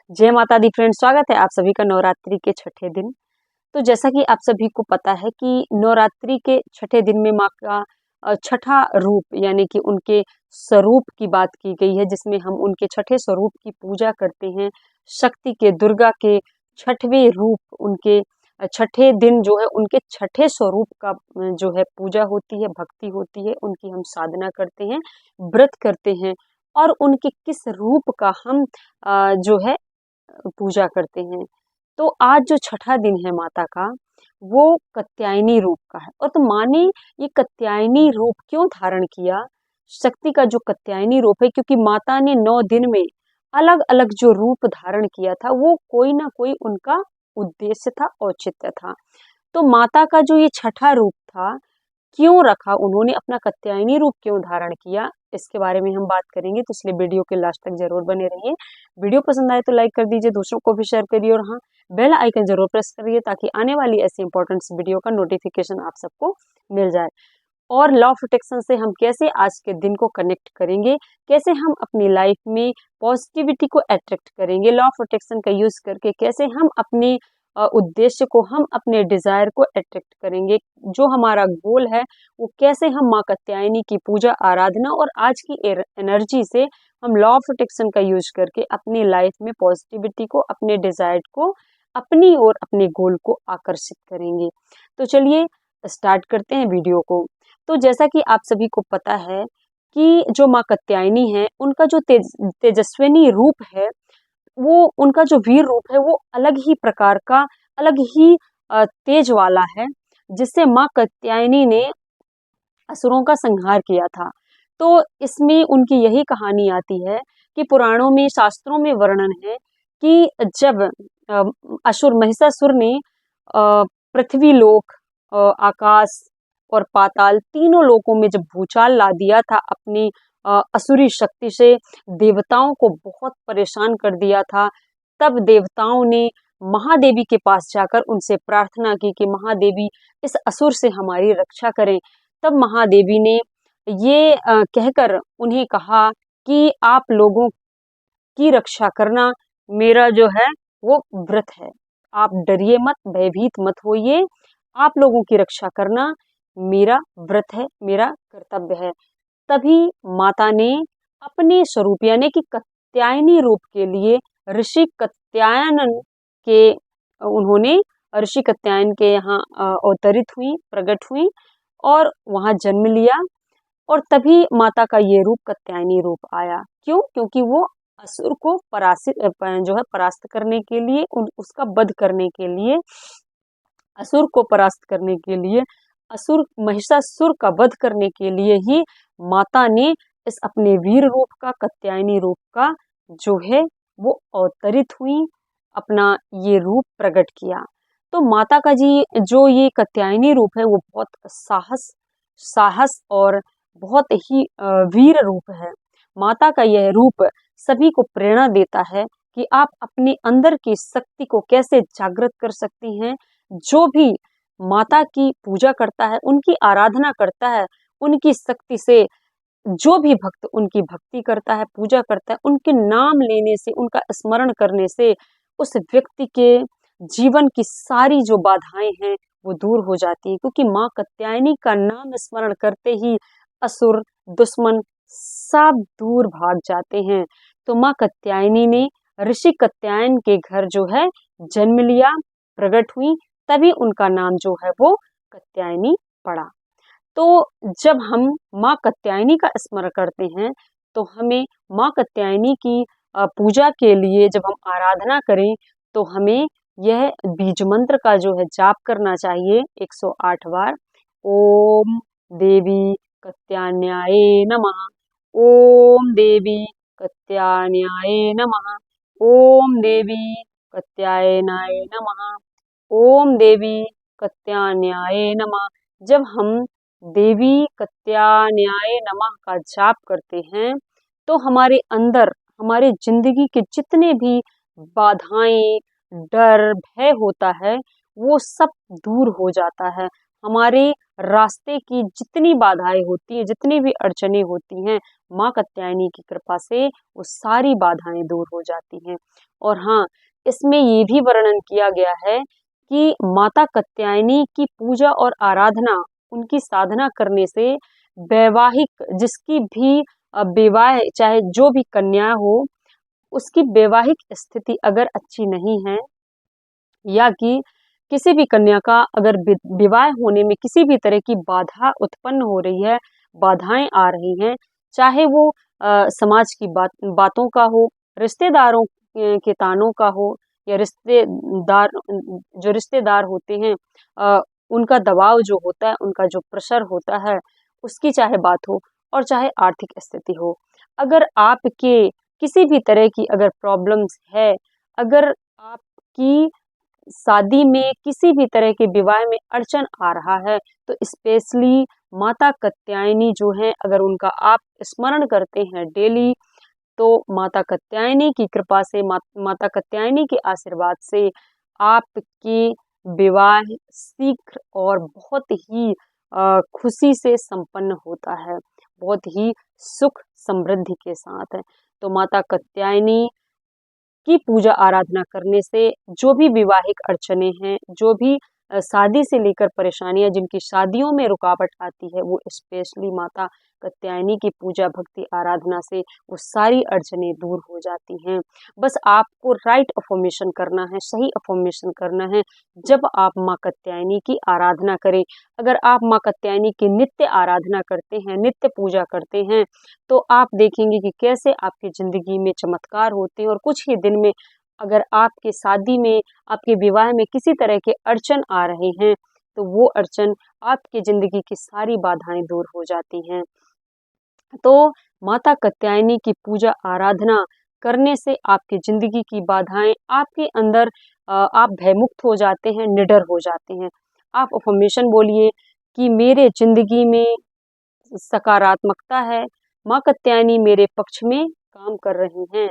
जय माता दी फ्रेंड्स, स्वागत है आप सभी का नवरात्रि के छठे दिन। तो जैसा कि आप सभी को पता है कि नवरात्रि के छठे दिन में माँ का छठा रूप यानी कि उनके स्वरूप की बात की गई है, जिसमें हम उनके छठे स्वरूप की पूजा करते हैं। शक्ति के, दुर्गा के छठवें रूप, उनके छठे दिन जो है उनके छठे स्वरूप का जो है पूजा होती है, भक्ति होती है, उनकी हम साधना करते हैं, व्रत करते हैं और उनके किस रूप का हम जो है पूजा करते हैं। तो आज जो छठा दिन है माता का, वो कात्यायनी रूप का है। और तो माँ ने ये कात्यायनी रूप क्यों धारण किया? शक्ति का जो कात्यायनी रूप है, क्योंकि माता ने 9 दिन में अलग अलग जो रूप धारण किया था, वो कोई ना कोई उनका उद्देश्य था, औचित्य था। तो माता का जो ये छठा रूप था, क्यों रखा उन्होंने, अपना कात्यायनी रूप क्यों धारण किया, इसके बारे में हम बात करेंगे। तो इसलिए वीडियो के लास्ट तक जरूर बने रहिए। वीडियो पसंद आए तो लाइक कर दीजिए, दूसरों को भी शेयर करिए और हाँ, बेल आइकन जरूर प्रेस करिए ताकि आने वाली ऐसी इंपॉर्टेंट वीडियो का नोटिफिकेशन आप सबको मिल जाए। और लॉ ऑफ अट्रैक्शन से हम कैसे आज के दिन को कनेक्ट करेंगे, कैसे हम अपनी लाइफ में पॉजिटिविटी को अट्रैक्ट करेंगे, लॉ ऑफ अट्रैक्शन का यूज करके कैसे हम अपने उद्देश्य को, हम अपने डिजायर को अट्रैक्ट करेंगे, जो हमारा गोल है वो कैसे हम माँ कात्यायनी की पूजा, आराधना और आज की एनर्जी से हम लॉ ऑफ अट्रैक्शन का यूज करके अपनी लाइफ में पॉजिटिविटी को, अपने डिजायर को, अपनी और अपने गोल को आकर्षित करेंगे। तो चलिए स्टार्ट करते हैं वीडियो को। तो जैसा कि आप सभी को पता है कि जो माँ कात्यायनी है, उनका जो तेजस्विनी रूप है, वो उनका जो वीर रूप है, वो अलग ही प्रकार का, अलग ही तेज वाला है, जिससे माँ कात्यायनी ने असुरों का संहार किया था। तो इसमें उनकी यही कहानी आती है कि पुराणों में, शास्त्रों में वर्णन है कि जब असुर महिषासुर ने पृथ्वी लोक, आकाश और पाताल, तीनों लोकों में जब भूचाल ला दिया था अपनी असुरी शक्ति से, देवताओं को बहुत परेशान कर दिया था, तब देवताओं ने महादेवी के पास जाकर उनसे प्रार्थना की कि महादेवी, इस असुर से हमारी रक्षा करें। तब महादेवी ने ये कहकर उन्हें कहा कि आप लोगों की रक्षा करना मेरा जो है वो व्रत है। आप डरिए मत, भयभीत मत होइए, आप लोगों की रक्षा करना मेरा व्रत है, मेरा कर्तव्य है। तभी माता ने अपने स्वरूप यानी कि कात्यायनी रूप के लिए ऋषि कात्यायन के उन्होंने ऋषि कात्यायन के यहाँ अवतरित हुई, प्रकट हुई और वहां जन्म लिया। और तभी माता का ये रूप कात्यायनी रूप आया। क्यों? क्योंकि वो असुर को परास्त करने के लिए, उसका वध करने के लिए, असुर को परास्त करने के लिए, असुर महिषासुर का वध करने के लिए ही माता ने इस अपने वीर रूप का, कात्यायनी रूप का जो है वो अवतरित हुई, अपना ये रूप प्रकट किया। तो माता का जी जो ये कात्यायनी रूप है, वो बहुत साहस और बहुत ही वीर रूप है। माता का यह रूप सभी को प्रेरणा देता है कि आप अपने अंदर की शक्ति को कैसे जागृत कर सकती हैं। जो भी माता की पूजा करता है, उनकी आराधना करता है, उनकी शक्ति से, जो भी भक्त उनकी भक्ति करता है, पूजा करता है, उनके नाम लेने से, उनका स्मरण करने से उस व्यक्ति के जीवन की सारी जो बाधाएं हैं वो दूर हो जाती है। क्योंकि माँ कात्यायनी का नाम स्मरण करते ही असुर, दुश्मन सब दूर भाग जाते हैं। तो माँ कात्यायनी ने ऋषि कात्यायन के घर जो है जन्म लिया, प्रकट हुई, तभी उनका नाम जो है वो कात्यायनी पड़ा। तो जब हम माँ कात्यायनी का स्मरण करते हैं, तो हमें माँ कात्यायनी की पूजा के लिए जब हम आराधना करें, तो हमें यह बीज मंत्र का जो है जाप करना चाहिए 108 बार। ओम देवी कात्यायनाय नमः, ओम देवी कात्यायनाय नमः, ओम देवी कात्यायनाय नमः, ओम देवी कात्यायनाय नमः। जब हम देवी कात्यायनाय नमः का जाप करते हैं, तो हमारे अंदर, हमारे जिंदगी के जितने भी बाधाएं, डर, भय होता है, वो सब दूर हो जाता है। हमारे रास्ते की जितनी बाधाएं होती हैं, जितनी भी अड़चने होती हैं, माँ कात्यायनी की कृपा से वो सारी बाधाएं दूर हो जाती हैं। और हाँ, इसमें ये भी वर्णन किया गया है कि माता कात्यायनी की पूजा और आराधना, उनकी साधना करने से वैवाहिक जिसकी भी विवाह, चाहे जो भी कन्या हो, उसकी वैवाहिक स्थिति अगर अच्छी नहीं है, या कि किसी भी कन्या का अगर विवाह होने में किसी भी तरह की बाधा उत्पन्न हो रही है, बाधाएं आ रही हैं, चाहे वो समाज की बातों का हो, रिश्तेदारों के तानों का हो, या रिश्तेदार होते हैं, उनका दबाव जो होता है, उनका जो प्रेशर होता है, उसकी चाहे बात हो, और चाहे आर्थिक स्थिति हो। अगर आपके किसी भी तरह की अगर प्रॉब्लम्स है, अगर आपकी शादी में किसी भी तरह के विवाह में अड़चन आ रहा है, तो स्पेशली माता कात्यायनी जो है, अगर उनका आप स्मरण करते हैं डेली, तो माता कात्यायनी की कृपा से, माता कात्यायनी के आशीर्वाद से आपके विवाह शीघ्र और बहुत ही खुशी से संपन्न होता है, बहुत ही सुख समृद्धि के साथ है। तो माता कात्यायनी की पूजा आराधना करने से जो भी विवाहिक अड़चने हैं, जो भी शादी से लेकर परेशानियां, जिनकी शादियों में रुकावट आती है, वो स्पेशली माता कात्यायनी की पूजा भक्ति आराधना से वो सारी अड़चने दूर हो जाती हैं। बस आपको राइट अफर्मेशन करना है, सही अफर्मेशन करना है जब आप माँ कात्यायनी की आराधना करें। अगर आप माँ कात्यायनी की नित्य आराधना करते हैं, नित्य पूजा करते हैं, तो आप देखेंगे कि कैसे आपकी ज़िंदगी में चमत्कार होते हैं, और कुछ ही दिन में अगर आपके शादी में, आपके विवाह में किसी तरह के अड़चन आ रहे हैं, तो वो अड़चन, आपकी ज़िंदगी की सारी बाधाएं दूर हो जाती हैं। तो माता कात्यायनी की पूजा आराधना करने से आपकी ज़िंदगी की बाधाएं, आपके अंदर आप भयमुक्त हो जाते हैं, निडर हो जाते हैं। आप अफर्मेशन बोलिए कि मेरे ज़िंदगी में सकारात्मकता है, माँ कात्यायनी मेरे पक्ष में काम कर रही हैं,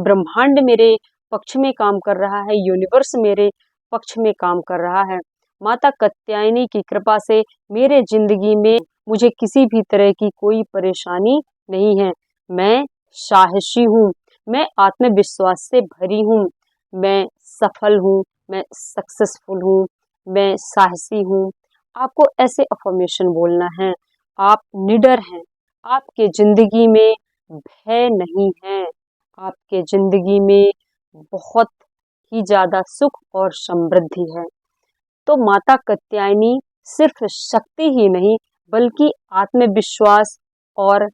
ब्रह्मांड मेरे पक्ष में काम कर रहा है, यूनिवर्स मेरे पक्ष में काम कर रहा है। माता कात्यायनी की कृपा से मेरे जिंदगी में मुझे किसी भी तरह की कोई परेशानी नहीं है। मैं साहसी हूँ, मैं आत्मविश्वास से भरी हूँ, मैं सफल हूँ, मैं सक्सेसफुल हूँ, मैं साहसी हूँ। आपको ऐसे अफर्मेशन बोलना है। आप निडर हैं, आपके ज़िंदगी में भय नहीं है, आपके ज़िंदगी में बहुत ही ज़्यादा सुख और समृद्धि है। तो माता कात्यायनी सिर्फ शक्ति ही नहीं, बल्कि आत्मविश्वास और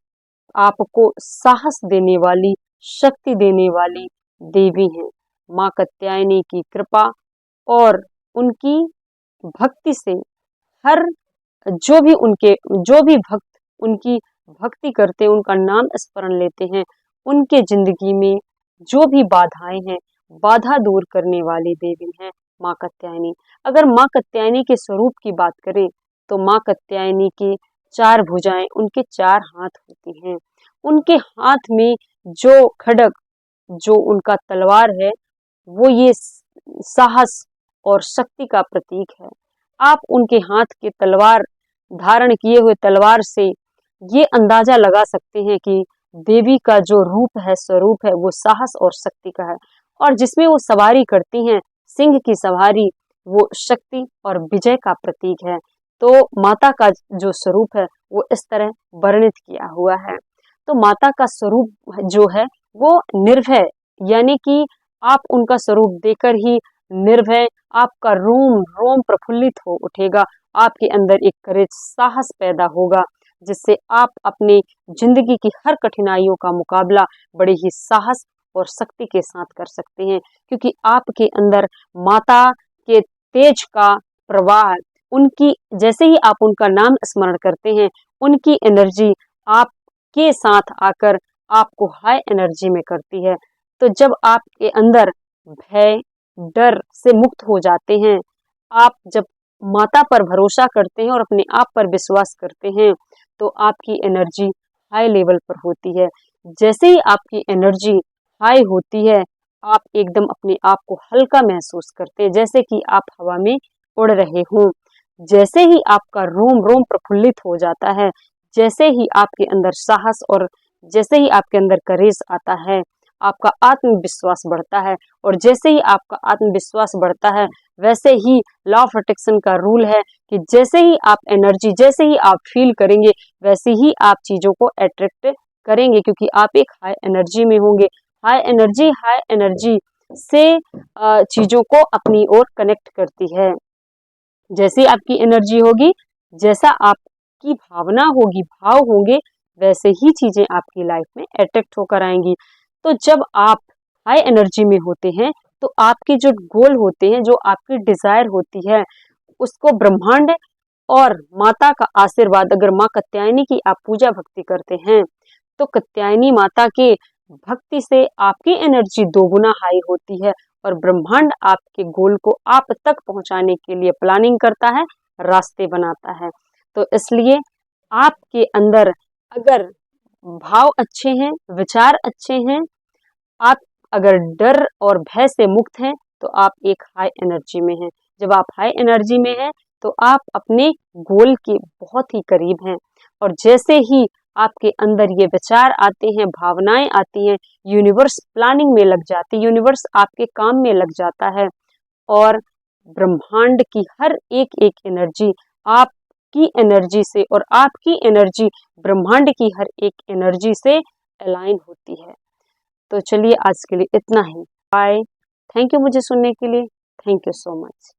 आपको साहस देने वाली, शक्ति देने वाली देवी हैं। माँ कात्यायनी की कृपा और उनकी भक्ति से हर जो भी भक्त उनकी भक्ति करते हैं, उनका नाम स्मरण लेते हैं, उनके जिंदगी में जो भी बाधाएं हैं, बाधा दूर करने वाली देवी हैं माँ कात्यायनी। अगर माँ कात्यायनी के स्वरूप की बात करें, तो माँ कात्यायनी की 4 भुजाएं, उनके 4 हाथ होती हैं। उनके हाथ में जो खड्ग, जो उनका तलवार है, वो ये साहस और शक्ति का प्रतीक है। आप उनके हाथ के तलवार धारण किए हुए तलवार से ये अंदाजा लगा सकते हैं कि देवी का जो रूप है, स्वरूप है, वो साहस और शक्ति का है। और जिसमें वो सवारी करती हैं, सिंह की सवारी, वो शक्ति और विजय का प्रतीक है। तो माता का जो स्वरूप है, वो इस तरह वर्णित किया हुआ है। तो माता का स्वरूप जो है, वो निर्भय, यानी कि आप उनका स्वरूप देकर ही निर्भय, आपका रोम रोम प्रफुल्लित हो उठेगा, आपके अंदर एक करेज, साहस पैदा होगा, जिससे आप अपने जिंदगी की हर कठिनाइयों का मुकाबला बड़े ही साहस और शक्ति के साथ कर सकते हैं, क्योंकि आपके अंदर माता के तेज का प्रवाह, उनकी जैसे ही आप उनका नाम स्मरण करते हैं, उनकी एनर्जी आपके साथ आकर आपको हाई एनर्जी में करती है। तो जब आपके अंदर भय, डर से मुक्त हो जाते हैं, आप जब माता पर भरोसा करते हैं और अपने आप पर विश्वास करते हैं, तो आपकी एनर्जी हाई लेवल पर होती है। जैसे ही आपकी एनर्जी हाई होती है, आप एकदम अपने आप को हल्का महसूस करते हैं, जैसे कि आप हवा में उड़ रहे हों। जैसे ही आपका रोम रोम प्रफुल्लित हो जाता है, जैसे ही आपके अंदर साहस और जैसे ही आपके अंदर करेज आता है, आपका आत्मविश्वास बढ़ता है, और जैसे ही आपका आत्मविश्वास बढ़ता है, वैसे ही लॉ ऑफ अट्रैक्शन का रूल है कि जैसे ही आप एनर्जी, जैसे ही आप फील करेंगे, वैसे ही आप चीज़ों को अट्रैक्ट करेंगे, क्योंकि आप एक हाई एनर्जी में होंगे। हाई एनर्जी से चीज़ों को अपनी ओर कनेक्ट करती है। जैसी आपकी एनर्जी होगी, जैसा आपकी भावना होगी, भाव होंगे, वैसे ही चीज़ें आपकी लाइफ में अट्रैक्ट होकर आएंगी। तो जब आप हाई एनर्जी में होते हैं, तो आपके जो गोल होते हैं, जो आपकी डिज़ायर होती है, उसको ब्रह्मांड और माता का आशीर्वाद, अगर माँ कात्यायनी की आप पूजा भक्ति करते हैं, तो कात्यायनी माता के भक्ति से आपकी एनर्जी दोगुना हाई होती है, और ब्रह्मांड आपके गोल को आप तक पहुंचाने के लिए प्लानिंग करता है, रास्ते बनाता है। तो इसलिए आपके अंदर अगर भाव अच्छे हैं, विचार अच्छे हैं, आप अगर डर और भय से मुक्त हैं, तो आप एक हाई एनर्जी में हैं। जब आप हाई एनर्जी में हैं, तो आप अपने गोल के बहुत ही करीब हैं। और जैसे ही आपके अंदर ये विचार आते हैं, भावनाएं आती हैं, यूनिवर्स प्लानिंग में लग जाती है, यूनिवर्स आपके काम में लग जाता है, और ब्रह्मांड की हर एक एक एनर्जी आपकी एनर्जी से, और आपकी एनर्जी ब्रह्मांड की हर एक एनर्जी से अलाइन होती है। तो चलिए आज के लिए इतना ही। बाय। थैंक यू मुझे सुनने के लिए। Thank you so much.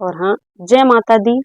और हाँ, जय माता दी।